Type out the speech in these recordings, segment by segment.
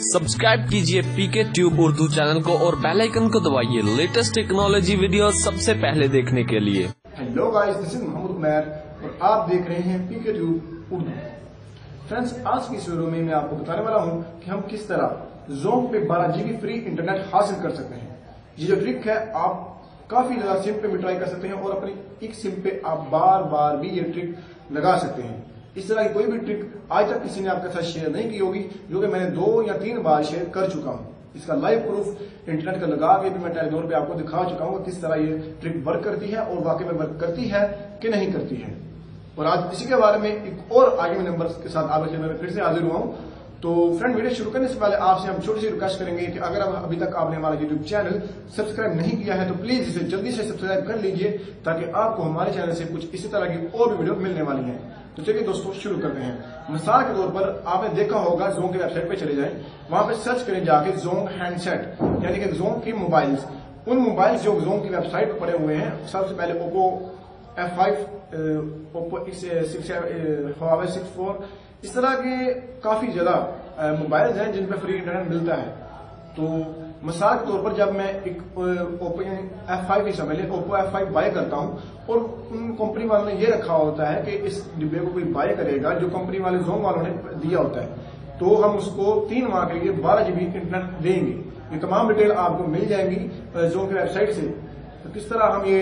Subscribe कीजिए पीके tube Urdu channel को और बेल आइकन को दबाइए लेटेस्ट टेक्नोलॉजी वीडियो सबसे पहले देखने के लिए। Hello guys, this is Mohammed Umair और आप देख रहे हैं पीके ट्यूब उर्दू। फ्रेंड्स, आज की इस वीडियो में मैं आपको बताने वाला हूं कि हम किस तरह ज़ोंग पे 12 GB फ्री इंटरनेट हासिल कर सकते हैं। ये जो ट्रिक है, आप काफी ज्यादा सिम पे भी ट्राई कर सकते हैं और अपनी एक सिम पे आप बार बार भी ये ट्रिक लगा सकते हैं। इस तरह की कोई भी ट्रिक आज तक किसी ने आपके साथ शेयर नहीं की होगी, जो कि मैंने 2 या 3 बार शेयर कर चुका हूं। इसका लाइव प्रूफ इंटरनेट का लगा के भी मैं टेलीग्राम पे आपको दिखा चुका हूं किस तरह ये ट्रिक वर्क करती है और वाकई में वर्क करती है कि नहीं करती है। और आज इसी के बारे में एक और आगे में नंबर के साथ आपके मैं फिर से हाजिर हुआ हूं। तो फ्रेंड, वीडियो शुरू करने से पहले आपसे हम छोटी सी रिक्वेस्ट करेंगे कि अगर अभी तक आपने हमारा यूट्यूब चैनल सब्सक्राइब नहीं किया है तो प्लीज इसे जल्दी से सब्सक्राइब कर लीजिए, ताकि आपको हमारे चैनल से कुछ इसी तरह की और भी वीडियो मिलने वाली है। तो चलिए दोस्तों, शुरू करते हैं। मिसाल के तौर पर आपने देखा होगा, ज़ोंग की वेबसाइट पे चले जाएं, वहां पे सर्च करें जाके ज़ोंग हैंडसेट, यानी कि ज़ोंग की मोबाइल्स। उन मोबाइल्स जो ज़ोंग की वेबसाइट पर पड़े हुए हैं, सबसे पहले Oppo F5, Oppo X6, Huawei 6 इस तरह के काफी ज्यादा मोबाइल्स हैं जिन पे फ्री इंटरनेट मिलता है। तो मिसाल के तौर पर जब मैं एक ओप्पो F5 ही समझ लें, ओप्पो F5 बाय करता हूं और उन कंपनी वालों ने ये रखा होता है कि इस डिब्बे को कोई बाय करेगा जो कंपनी वाले ज़ोंग वालों ने दिया होता है, तो हम उसको 3 माह के लिए 12 GB इंटरनेट देंगे। ये तमाम डिटेल आपको मिल जाएंगी ज़ोंग की वेबसाइट से। तो किस तरह हम ये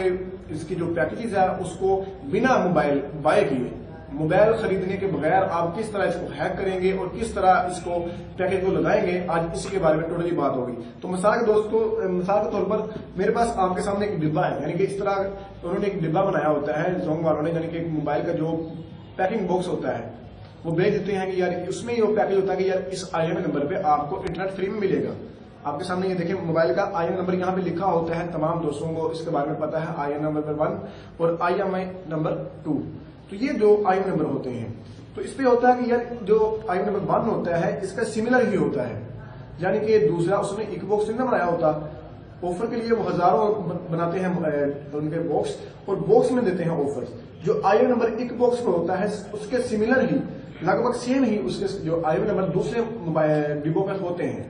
इसकी जो पैकेजेस है उसको बिना मोबाइल बाय किए, मोबाइल खरीदने के बगैर आप किस तरह इसको हैक करेंगे और किस तरह इसको पैकेज को लगाएंगे, आज इसी के बारे में टोटली बात होगी। तो मिसाल के तौर पर मेरे पास आपके सामने एक डिब्बा है, यानी कि इस तरह उन्होंने एक डिब्बा बनाया होता है ज़ोंग वालों ने, यानी कि एक मोबाइल का जो पैकिंग बॉक्स होता है वो भेज देते हैं कि यार उसमें ये पैकेज होता है कि यार इस IMEI नंबर पे आपको इंटरनेट फ्री में मिलेगा। आपके सामने ये देखें, मोबाइल का IMEI नंबर यहाँ पे लिखा होता है। तमाम दोस्तों को इसके बारे में पता है, IMEI नंबर 1 और IMEI नंबर 2। तो ये जो IMEI नंबर होते हैं, तो इस पे होता है कि यार जो IMEI नंबर 1 होता है इसका सिमिलर ही होता है, यानी कि दूसरा उसने एक बॉक्स नहीं बनाया होता। ऑफर के लिए वो हजारों बनाते हैं उनके बॉक्स और बॉक्स में देते हैं ऑफर्स। जो IMEI नंबर एक बॉक्स में होता है उसके सिमिलर ही, लगभग सेम ही उसके जो IMEI नंबर दूसरे डिब्बों में होते हैं,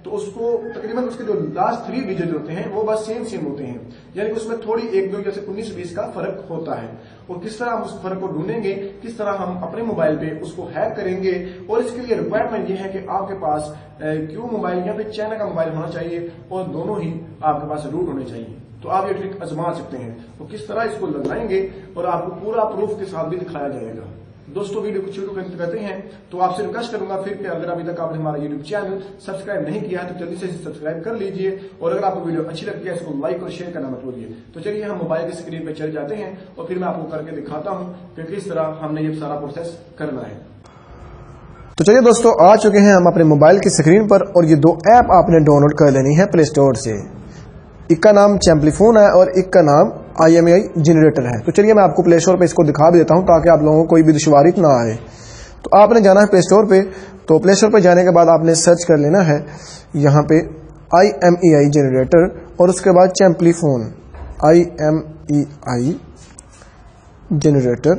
तो उसको तकरीबन उसके जो लास्ट 3 डिजिट होते हैं वो बस सेम होते हैं, यानी कि उसमें थोड़ी 1-2 जैसे 19-20 का फर्क होता है। और किस तरह हम उस फर्क को ढूंढेंगे, किस तरह हम अपने मोबाइल पे उसको हैक करेंगे, और इसके लिए रिक्वायरमेंट ये है कि आपके पास क्यू मोबाइल या फिर चाइना का मोबाइल होना चाहिए और दोनों ही आपके पास रूट होने चाहिए। तो आप ये ट्रिक आजमा सकते हैं। तो किस तरह इसको लगाएंगे और आपको पूरा प्रूफ के साथ भी दिखाया जाएगा। दोस्तों, वीडियो को शुरू करते हैं तो आपसे रिक्वेस्ट करूंगा फिर कि अगर अभी तक आपने हमारा यूट्यूब चैनल सब्सक्राइब नहीं किया है तो जल्दी से सब्सक्राइब कर लीजिए, और अगर आपको वीडियो अच्छी लगती है इसको लाइक और शेयर करना मत भूलिए। तो चलिए हम मोबाइल की स्क्रीन पर चले जाते हैं और फिर मैं आपको करके दिखाता हूं कि किस तरह हमने ये सारा प्रोसेस करना है। तो चलिए दोस्तों, आ चुके हैं हम अपने मोबाइल की स्क्रीन पर, और ये 2 ऐप आपने डाउनलोड कर लेनी है प्ले स्टोर से। एक का नाम चैम्पलीफोन है और एक का नाम IMEI जनरेटर है। तो चलिए मैं आपको प्ले स्टोर पे इसको दिखा भी देता हूं ताकि आप लोगों को कोई भी दुश्वारी ना आए। तो आपने जाना है प्ले स्टोर पे। तो प्ले स्टोर पे जाने के बाद आपने सर्च कर लेना है यहाँ पे IMEI जनरेटर और उसके बाद चैम्पलीफोन, IMEI जनरेटर।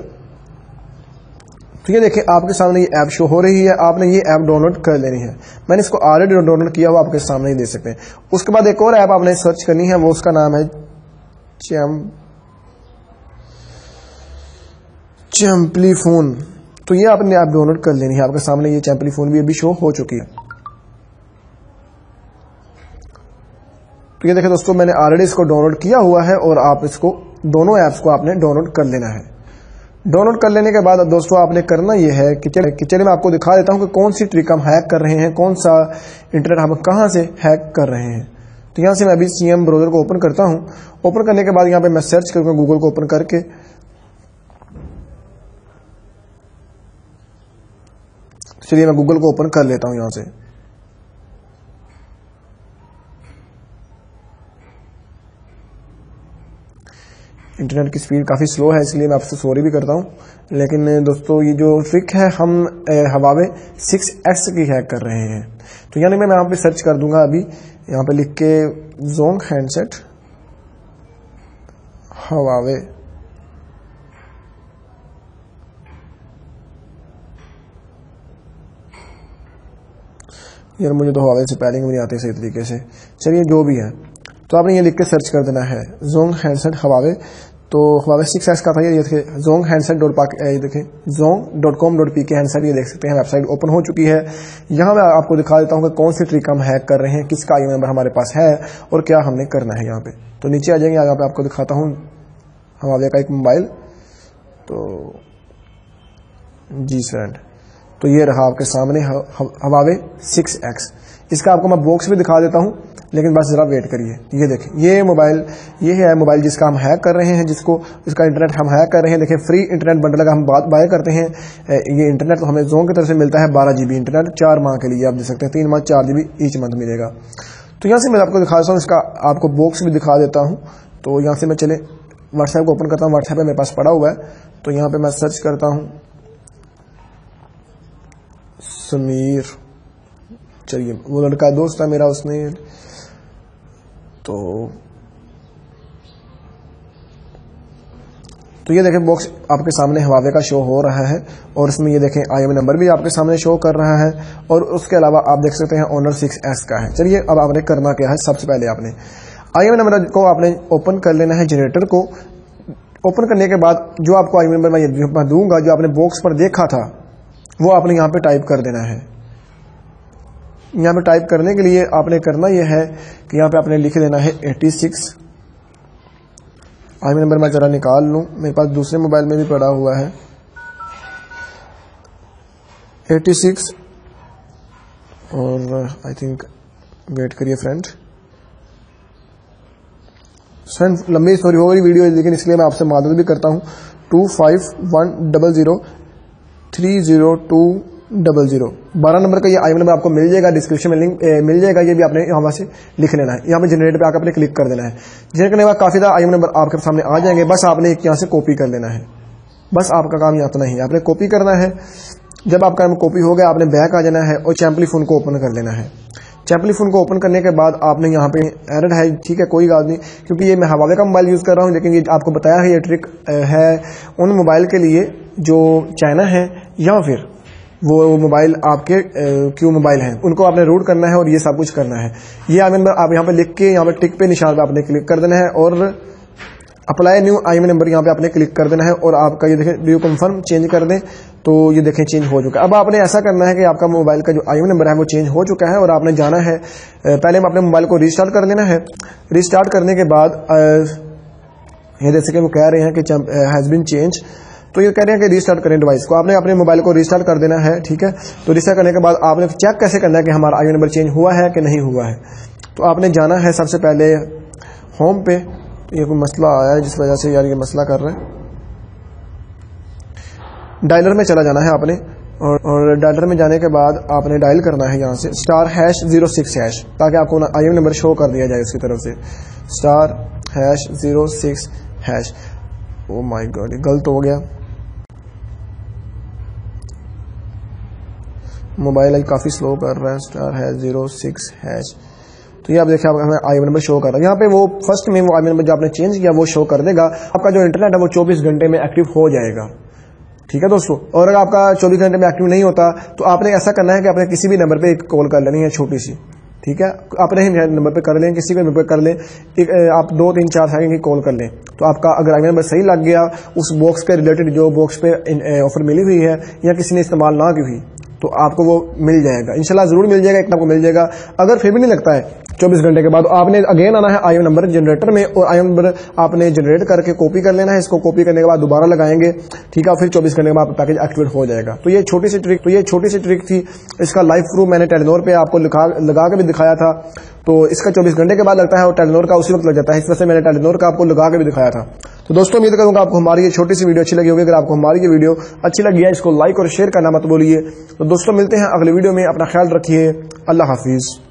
तो ये देखिए आपके सामने ये ऐप शो हो रही है, आपने ये ऐप डाउनलोड कर लेनी है। मैंने इसको ऑलरेडी डाउनलोड किया हुआ, आपके सामने ही देख सकते हैं। उसके बाद एक और ऐप आपने सर्च करनी है, वो उसका नाम है चैम्पलीफोन। तो ये आपने ऐप डाउनलोड कर लेनी है। आपके सामने ये चैम्पलीफोन भी अभी शो हो चुकी है। तो ये देखिए दोस्तों, मैंने ऑलरेडी इसको डाउनलोड किया हुआ है और आप इसको दोनों ऐप्स को आपने डाउनलोड कर लेना है। डाउनलोड कर लेने के बाद दोस्तों आपने करना यह है कि चलिए मैं आपको दिखा देता हूं कि कौन सी ट्रिक हम हैक कर रहे हैं, कौन सा इंटरनेट हम कहां से हैक कर रहे हैं। तो यहां से मैं अभी CM ब्राउजर को ओपन करता हूं। ओपन करने के बाद यहां पे मैं सर्च करूंगा गूगल को ओपन करके। चलिए मैं गूगल को ओपन कर लेता हूं यहां से। इंटरनेट की स्पीड काफी स्लो है, इसलिए मैं आपसे सॉरी भी करता हूं। लेकिन दोस्तों ये जो ट्रिक है हम Huawei 6X की हैक कर रहे हैं। तो यानी मैं यहाँ पे सर्च कर दूंगा अभी, यहाँ पे लिख के ज़ोंग हैंडसेट Huawei। यार मुझे तो हवावे से स्पेलिंग भी नहीं आती सही तरीके से। चलिए जो भी है, तो आपने ये लिख के सर्च कर देना है जोंग हैंडसेट हवावे। तो हवावे 6S का था ये देखिए जोंग हैंडसेट देखें zong.com.pk हैंडसेट, ये देख सकते हैं वेबसाइट ओपन हो चुकी है। यहाँ मैं आपको दिखा देता हूँ कि कौन सी ट्रिक हम हैक कर रहे हैं, किसका IM नंबर हमारे पास है और क्या हमने करना है यहाँ पे। तो नीचे आ जाएंगे, यहाँ पे आपको दिखाता हूँ हवावे का एक मोबाइल। तो जी फ्रेंड, तो ये रहा आपके सामने हवावे 6X। इसका आपको मैं बॉक्स भी दिखा देता हूँ, लेकिन बस जरा वेट करिए। ये देखें ये मोबाइल, ये है मोबाइल जिसका हम हैक कर रहे हैं, इसका इंटरनेट हम हैक कर रहे हैं। देखिए फ्री इंटरनेट बंडल का हम बाय करते हैं। ये इंटरनेट तो हमें जोंग की तरफ से मिलता है 12 GB इंटरनेट 4 माह के लिए। आप देख सकते हैं 3 माह 4 GB ईच मंथ मिलेगा। तो यहाँ से मैं आपको दिखा देता हूँ, इसका आपको बॉक्स भी दिखा देता हूँ। तो यहाँ से मैं चले व्हाट्सएप को ओपन करता हूँ। व्हाट्सएप मेरे पास पड़ा हुआ है, तो यहाँ पे मैं सर्च करता हूँ समीर, चलिए वो लड़का दोस्त है मेरा, उसने तो ये देखें बॉक्स आपके सामने हवावे का शो हो रहा है और इसमें ये देखें IM नंबर भी आपके सामने शो कर रहा है और उसके अलावा आप देख सकते हैं ऑनर 6S का है। चलिए अब आपने करना क्या है, सबसे पहले आपने IM नंबर को आपने ओपन कर लेना है। जनरेटर को ओपन करने के बाद जो आपको IM नंबर मैं दूंगा, जो आपने बॉक्स पर देखा था, वो आपने यहाँ पे टाइप कर देना है। यहाँ पे टाइप करने के लिए आपने करना यह है कि यहाँ पे आपने लिख देना है 86। IM नंबर मैं जरा निकाल लूँ, मेरे पास दूसरे मोबाइल में भी पड़ा हुआ है 86। और आई थिंक वेट करिए फ्रेंड, लंबी स्टोरी हो गई वीडियो, लेकिन इसलिए मैं आपसे मदद भी करता हूँ। 2510030200 12 नंबर का ये IM नंबर आपको मिल जाएगा, डिस्क्रिप्शन में लिंक मिल जाएगा। ये भी आपने यहाँ से लिख लेना है। यहाँ पे जनरेट पे आकर आपने क्लिक कर देना है। जनरेट करने के बाद काफी सारा IM नंबर आपके सामने आ जाएंगे। बस आपने एक यहाँ से कॉपी कर लेना है। बस आपका काम यहाँ इतना ही, आपने कॉपी करना है। जब आपका कॉपी हो गया, आपने बैक आ जाना है और चैम्पली फोन को ओपन कर लेना है। चैम्पली फोन को ओपन करने के बाद आपने यहाँ पे एरर है, ठीक है कोई बात नहीं, क्योंकि ये मैं हवावे का मोबाइल यूज कर रहा हूँ, लेकिन ये आपको बताया है ये ट्रिक है उन मोबाइल के लिए जो चाइना है या फिर वो मोबाइल आपके क्यों मोबाइल हैं, उनको आपने रूट करना है और ये सब कुछ करना है। ये IM नंबर आप यहाँ पे लिख के यहाँ पे टिक पे निशान पे आपने क्लिक कर देना है और अप्लाई न्यू IM नंबर यहाँ पे आपने क्लिक कर देना है और आपका ये देखें डू यू कंफर्म चेंज कर दें। तो ये देखें चेंज हो चुका है। अब आपने ऐसा करना है कि आपका मोबाइल का जो IM नंबर है वो चेंज हो चुका है और आपने जाना है, पहले अपने मोबाइल को रीस्टार्ट कर लेना है। रीस्टार्ट करने के बाद ये जैसे कि वो कह रहे हैं कि हैज बीन चेंज, तो ये कह रहे हैं कि रीस्टार्ट करें डिवाइस को। आपने अपने मोबाइल को रीस्टार्ट कर देना है, ठीक है। तो रीस्टार्ट करने के बाद आपने चेक कैसे करना है कि हमारा IM नंबर चेंज हुआ है कि नहीं हुआ है। तो आपने जाना है सबसे पहले होम पे। ये कोई मसला आया है जिस वजह से यार ये मसला कर रहे हैं। डायलर में चला जाना है आपने और डायलर में जाने के बाद आपने डायल करना है यहाँ से *#06#, ताकि आपको IM नंबर शो कर दिया जाए उसकी तरफ से *#06#। ओ माय गॉड, ये गलत हो गया। मोबाइल आज काफी स्लो कर रहा है। *#06#। तो ये आप देखिए आपका हमें IM नंबर शो कर रहा है। यहाँ पे वो फर्स्ट में वो IM नंबर जो आपने चेंज किया वो शो कर देगा। आपका जो इंटरनेट है वो 24 घंटे में एक्टिव हो जाएगा, ठीक है दोस्तों। और अगर आपका 24 घंटे में एक्टिव नहीं होता तो आपने ऐसा करना है कि आपने किसी भी नंबर पे एक कॉल कर लेनी है छोटी सी, ठीक है। अपने ही नंबर पे कर लें, किसी भी नंबर पे कर लें, आप 2 3 4 सेकंड की कॉल कर लें। तो आपका अगर IM नंबर सही लग गया, उस बॉक्स के रिलेटेड जो बॉक्स पे ऑफर मिली हुई है या किसी ने इस्तेमाल ना की हुई, तो आपको वो मिल जाएगा, इंशाल्लाह जरूर मिल जाएगा, एक आपको मिल जाएगा। अगर फिर भी नहीं लगता है 24 घंटे के बाद, आपने अगेन आना है IM नंबर जनरेटर में और IM नंबर आपने जनरेट करके कॉपी कर लेना है। इसको कॉपी करने के बाद दोबारा लगाएंगे, ठीक है, फिर 24 घंटे के बाद पैकेज एक्टिवेट हो जाएगा। तो ये छोटी सी ट्रिक थी। इसका लाइव प्रूफ मैंने टेलीनॉर पे आपको लगा के भी दिखाया था। तो इसका 24 घंटे के बाद लगता है और टेलीनॉर का उसी वक्त लग जाता है, इस वजह से मैंने टेलीनॉर का आपको लगा के भी दिखाया था। तो दोस्तों उम्मीद करूंगा आपको हमारी ये छोटी सी वीडियो अच्छी लगी होगी। अगर आपको हमारी ये वीडियो अच्छी लगी है, इसको लाइक और शेयर करना मत भूलिए। तो दोस्तों मिलते हैं अगले वीडियो में, अपना ख्याल रखिए, अल्लाह हाफिज।